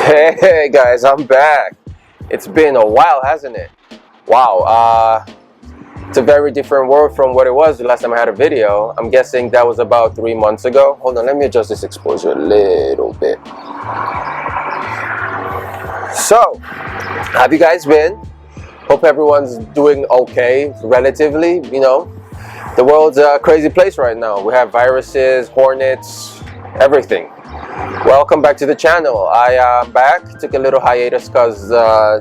Hey guys, I'm back. It's been a while, hasn't it? Wow, it's a very different world from what it was the last time I had a video. I'm guessing that was about 3 months ago. Hold on, let me adjust this exposure a little bit. So, how have you guys been? Hope everyone's doing okay, relatively. The world's a crazy place right now. We have viruses, hornets, everything. Welcome back to the channel. I am back. Took a little hiatus because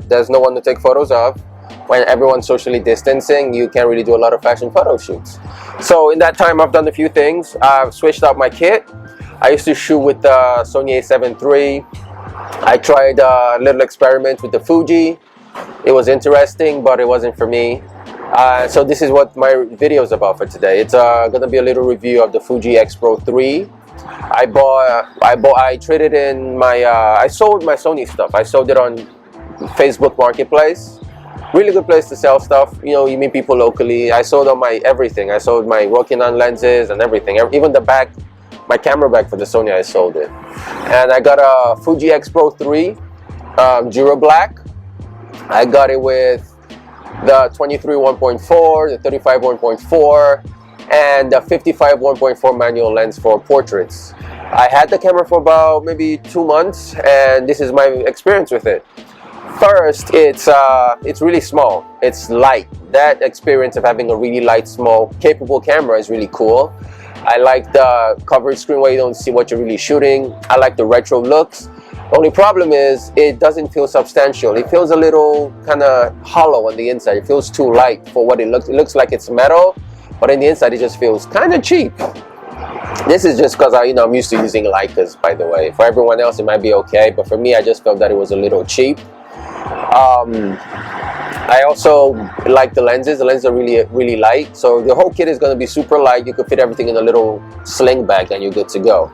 there's no one to take photos of. When everyone's socially distancing, you can't really do a lot of fashion photo shoots. So in that time, I've done a few things. I've switched out my kit. I used to shoot with the Sony a7 III. I tried a little experiment with the Fuji. It was interesting, but it wasn't for me. So this is what my video is about for today. It's gonna be a little review of the Fuji X-Pro 3. I traded in my, I sold my Sony stuff. I sold it on Facebook Marketplace. Really good place to sell stuff. You meet people locally. I sold on my everything. I sold my Rokinon lenses and everything. Even the back, my camera bag for the Sony, I sold it. And I got a Fuji X-Pro 3 Dura Black. I got it with the 23 1.4, the 35 1.4, and the 55 1.4 manual lens for portraits. I had the camera for about maybe 2 months, and this is my experience with it. First, it's really small. It's light. That experience of having a really light, small, capable camera is really cool. I like the coverage screen where you don't see what you're really shooting. I like the retro looks. The only problem is it doesn't feel substantial. It feels a little kind of hollow on the inside. It feels too light for what it looks. It looks like it's metal, but on the inside it just feels kind of cheap. This is just because I'm used to using Leicas, by the way. For everyone else it might be okay, but for me I just felt that it was a little cheap. I also like the lenses. The lenses are really light, so the whole kit is going to be super light. You could fit everything in a little sling bag and you're good to go.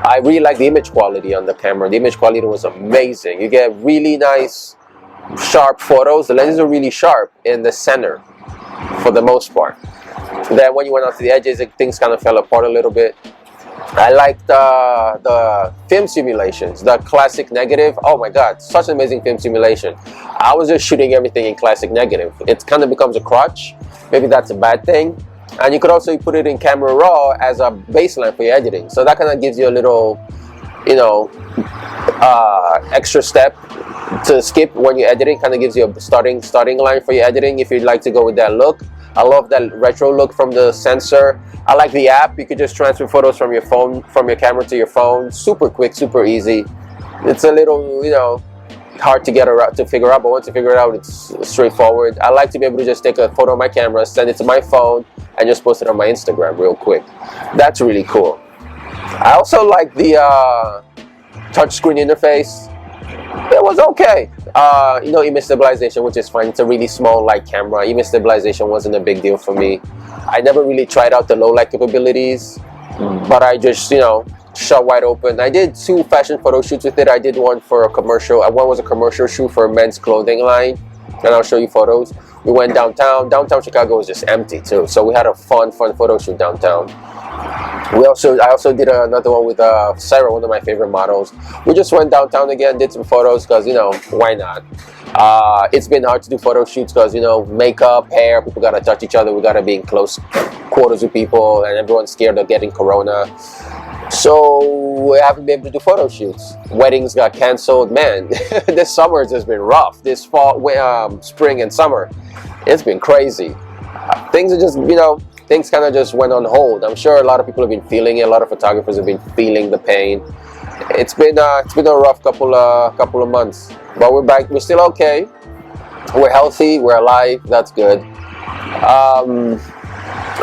I really like the image quality on the camera. The image quality was amazing. You get really nice sharp photos. The lenses are really sharp in the center for the most part. Then when you went out to the edges, things kind of fell apart a little bit. I like the film simulations, the classic negative. Oh my god, such an amazing film simulation. I was just shooting everything in classic negative. It kind of becomes a crutch. Maybe that's a bad thing. And you could also put it in camera raw as a baseline for your editing. So that kind of gives you a little, extra step to skip when you're editing. Kind of gives you a starting line for your editing if you'd like to go with that look. I love that retro look from the sensor. I like the app. You could just transfer photos from your phone, from your camera to your phone. Super quick, super easy. It's a little, hard to figure out, but once you figure it out, it's straightforward. I like to be able to just take a photo of my camera, send it to my phone, and just post it on my Instagram real quick. That's really cool. I also like the touchscreen interface. It was okay. Image stabilization, which is fine. It's a really small light camera. Image stabilization wasn't a big deal for me. I never really tried out the low light capabilities, but I just shot wide open. I did 2 fashion photo shoots with it. I did one for a commercial. One was a commercial shoot for a men's clothing line, and I'll show you photos. We went downtown. Downtown Chicago was just empty too, so we had a fun photo shoot downtown. I also did another one with Sarah, one of my favorite models. We just went downtown again, did some photos because why not? It's been hard to do photo shoots because makeup, hair, people gotta touch each other. We gotta be in close quarters with people, and everyone's scared of getting corona. So we haven't been able to do photo shoots. Weddings got canceled. Man, this summer has just been rough. This fall, spring and summer, it's been crazy. Things are just, things kind of just went on hold. I'm sure a lot of people have been feeling it. A lot of photographers have been feeling the pain. It's been a rough couple of months, but we're back. We're still okay. We're healthy. We're alive. That's good.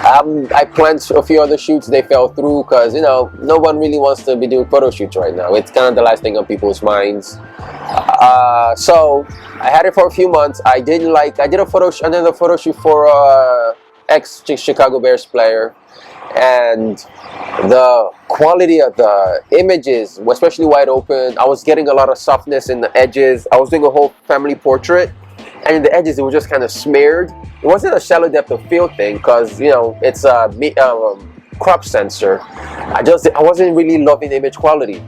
I planned a few other shoots. They fell through because no one really wants to be doing photo shoots right now. It's kind of the last thing on people's minds. So I had it for a few months. I did another photo shoot for ex-Chicago Bears player, and the quality of the images, especially wide open, I was getting a lot of softness in the edges. I was doing a whole family portrait, and in the edges it was just kind of smeared. It wasn't a shallow depth of field thing because it's a crop sensor. I wasn't really loving the image quality.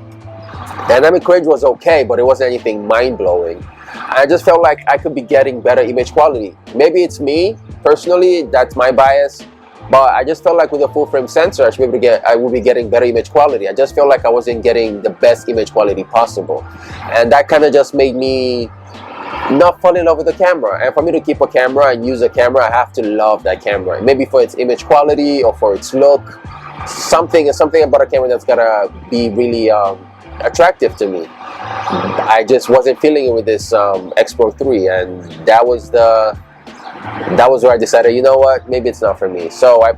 Dynamic range was okay, but it wasn't anything mind-blowing. I just felt like I could be getting better image quality. Maybe it's me personally, that's my bias, but I just felt like with a full frame sensor I would be getting better image quality. I just felt like I wasn't getting the best image quality possible, and that kind of just made me not fall in love with the camera. And for me to keep a camera and use a camera, I have to love that camera, maybe for its image quality or for its look. Something about a camera that's gotta be really attractive to me. I just wasn't feeling it with this X-Pro 3, and that was where I decided, you know what, maybe it's not for me. So I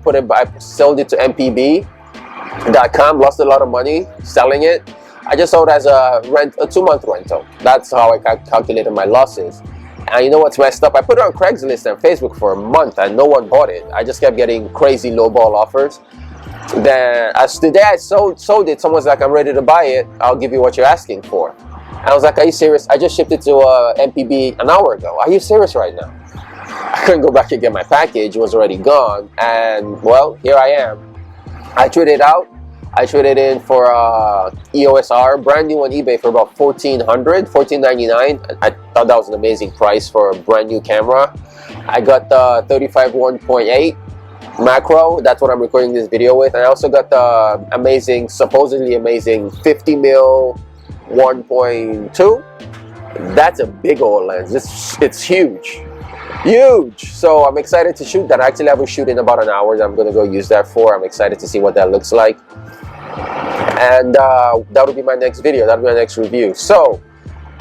sold it to mpb.com, lost a lot of money selling it. I just sold it as a 2-month rental. That's how I calculated my losses. And you know what's messed up? I put it on Craigslist and Facebook for a month and no one bought it. I just kept getting crazy lowball offers. Then as today I sold it, someone's like, I'm ready to buy it, I'll give you what you're asking for. And I was like, are you serious? I just shipped it to MPB an hour ago. Are you serious right now? I couldn't go back and get my package, it was already gone. And well, here I am. I traded out. I traded in for EOS R, brand new on eBay for about $1,499. I thought that was an amazing price for a brand new camera. I got the 35 1.8 macro, that's what I'm recording this video with, and I also got the supposedly amazing 50mm 1.2. That's a big old lens. It's huge. So I'm excited to shoot that. I actually have a shoot in about an hour that I'm gonna go use that for. I'm excited to see what that looks like, and that'll be my next video, that'll be my next review. So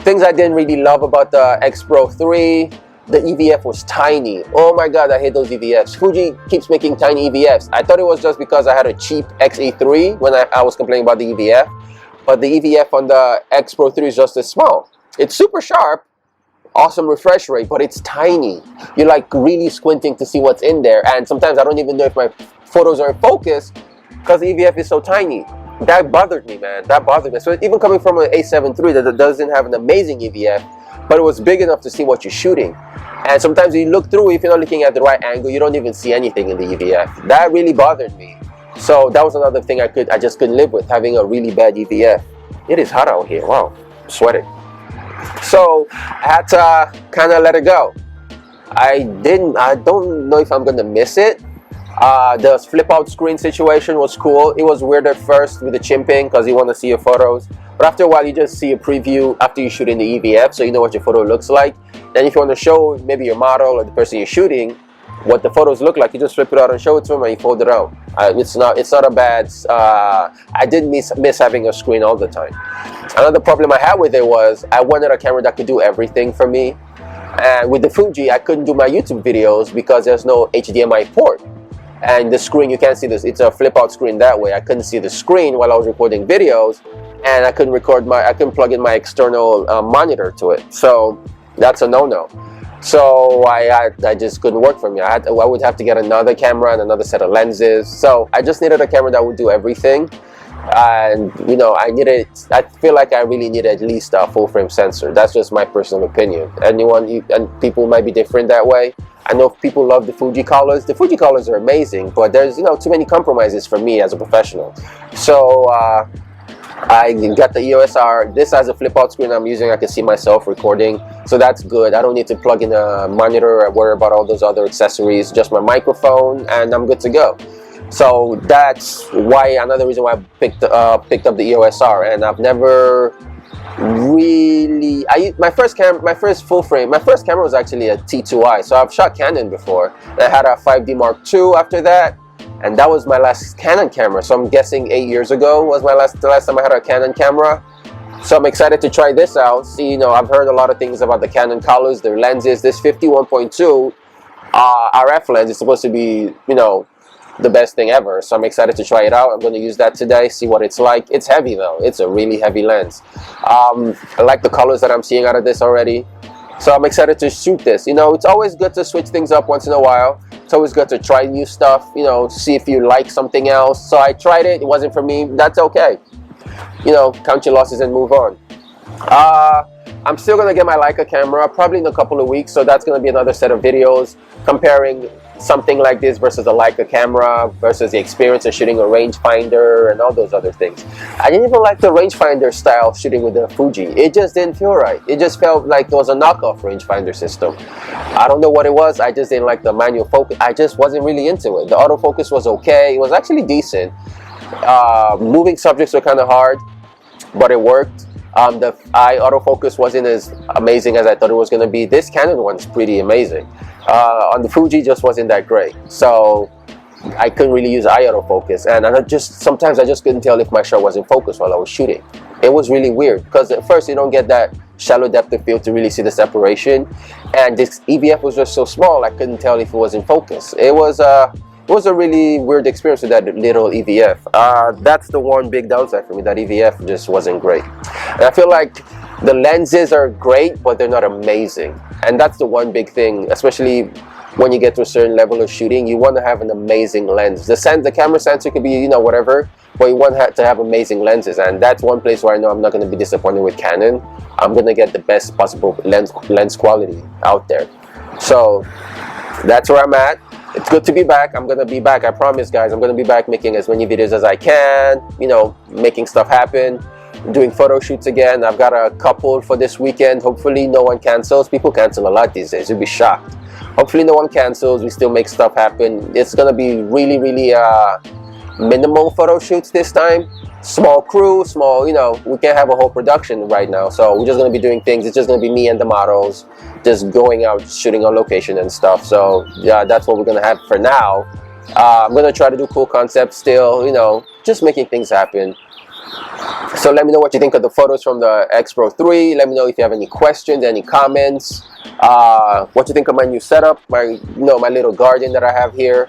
things I didn't really love about the X-Pro 3. The EVF was tiny. Oh my god, I hate those EVFs. Fuji keeps making tiny EVFs. I thought it was just because I had a cheap X-E3 when I was complaining about the EVF, but the EVF on the X-Pro 3 is just as small. It's super sharp, awesome refresh rate, but it's tiny. You're like really squinting to see what's in there, and sometimes I don't even know if my photos are in focus because the EVF is so tiny. That bothered me, man. That bothered me. So even coming from an A7 III that doesn't have an amazing EVF, but it was big enough to see what you're shooting. And sometimes you look through, if you're not looking at the right angle, you don't even see anything in the EVF. That really bothered me. So that was another thing I just couldn't live with, having a really bad EVF. It is hot out here. Wow, I'm sweating. So I had to kind of let it go. I don't know if I'm gonna miss it. The flip out screen situation was cool. It was weird at first with the chimping because you want to see your photos, but after a while you just see a preview after you shoot in the EVF, so you know what your photo looks like. Then if you want to show maybe your model or the person you're shooting what the photos look like, you just flip it out and show it to them and you fold it out. It's not a bad. I did miss having a screen all the time. Another problem I had with it was I wanted a camera that could do everything for me, and with the Fuji I couldn't do my YouTube videos because there's no HDMI port. And the screen, you can't see this, it's a flip out screen that way. I couldn't see the screen while I was recording videos, and I couldn't plug in my external monitor to it. So that's a no-no. So I just couldn't work for me. I would have to get another camera and another set of lenses. So I just needed a camera that would do everything. And you know, I feel like I really needed at least a full frame sensor. That's just my personal opinion. And people might be different that way. I know people love the Fuji colors. The Fuji colors are amazing, but there's, you know, too many compromises for me as a professional. So I got the EOS R. This has a flip out screen I'm using. I can see myself recording, so that's good. I don't need to plug in a monitor or worry about all those other accessories. Just my microphone and I'm good to go. So that's why, another reason why I picked up the EOS R. And I've never really, my first camera was actually a T2i. So I've shot Canon before. I had a 5D Mark II after that, and that was my last Canon camera. So I'm guessing 8 years ago was the last time I had a Canon camera. So I'm excited to try this out. See, you know, I've heard a lot of things about the Canon colors, their lenses. This 51.2 RF lens is supposed to be, you know, the best thing ever. So I'm excited to try it out. I'm going to use that today, see what it's like. It's heavy though. It's a really heavy lens. I like the colors that I'm seeing out of this already. So I'm excited to shoot this. You know, it's always good to switch things up once in a while. It's always good to try new stuff, you know, see if you like something else. So I tried it. It wasn't for me. That's okay. You know, count your losses and move on. I'm still gonna get my Leica camera probably in a couple of weeks, so that's gonna be another set of videos comparing something like this versus a Leica camera versus the experience of shooting a rangefinder and all those other things. I didn't even like the rangefinder style shooting with the Fuji. It just didn't feel right. It just felt like it was a knockoff rangefinder system. I don't know what it was. I just didn't like the manual focus. I just wasn't really into it. The autofocus was okay. It was actually decent. Moving subjects were kind of hard, but it worked. The eye autofocus wasn't as amazing as I thought it was going to be. This Canon one's pretty amazing. On the Fuji, just wasn't that great, so I couldn't really use eye autofocus, and sometimes I just couldn't tell if my shot was in focus while I was shooting. It was really weird because at first you don't get that shallow depth of field to really see the separation, and this EVF was just so small I couldn't tell if it was in focus. It was a really weird experience with that little EVF. That's the one big downside for me. That EVF just wasn't great, and I feel like the lenses are great, but they're not amazing. And that's the one big thing, especially when you get to a certain level of shooting. You want to have an amazing lens. The camera sensor could be, you know, whatever, but you want to have amazing lenses. And that's one place where I know I'm not going to be disappointed with Canon. I'm going to get the best possible lens quality out there. So that's where I'm at. It's good to be back. I'm going to be back. I promise, guys. I'm going to be back making as many videos as I can, you know, making stuff happen. Doing photo shoots again. I've got a couple for this weekend. Hopefully no one cancels. People cancel a lot these days. You'll be shocked. Hopefully no one cancels. We still make stuff happen. It's gonna be really minimal photo shoots this time. Small crew, small, you know, we can't have a whole production right now, so we're just gonna be doing things. It's just gonna be me and the models just going out shooting on location and stuff. So yeah, that's what we're gonna have for now. I'm gonna try to do cool concepts still, you know, just making things happen. So let me know what you think of the photos from the X-Pro 3. Let me know if you have any questions, any comments. What you think of my new setup, my little garden that I have here.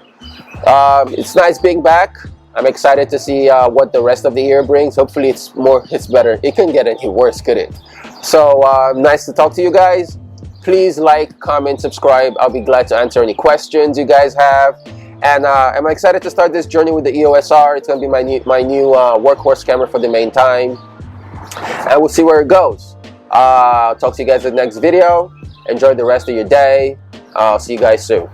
It's nice being back. I'm excited to see what the rest of the year brings. Hopefully it's better. It couldn't get any worse, could it? So nice to talk to you guys. Please like, comment, subscribe. I'll be glad to answer any questions you guys have. And I'm excited to start this journey with the EOS R. It's going to be my new workhorse camera for the main time. And we'll see where it goes. I'll talk to you guys in the next video. Enjoy the rest of your day. I'll see you guys soon.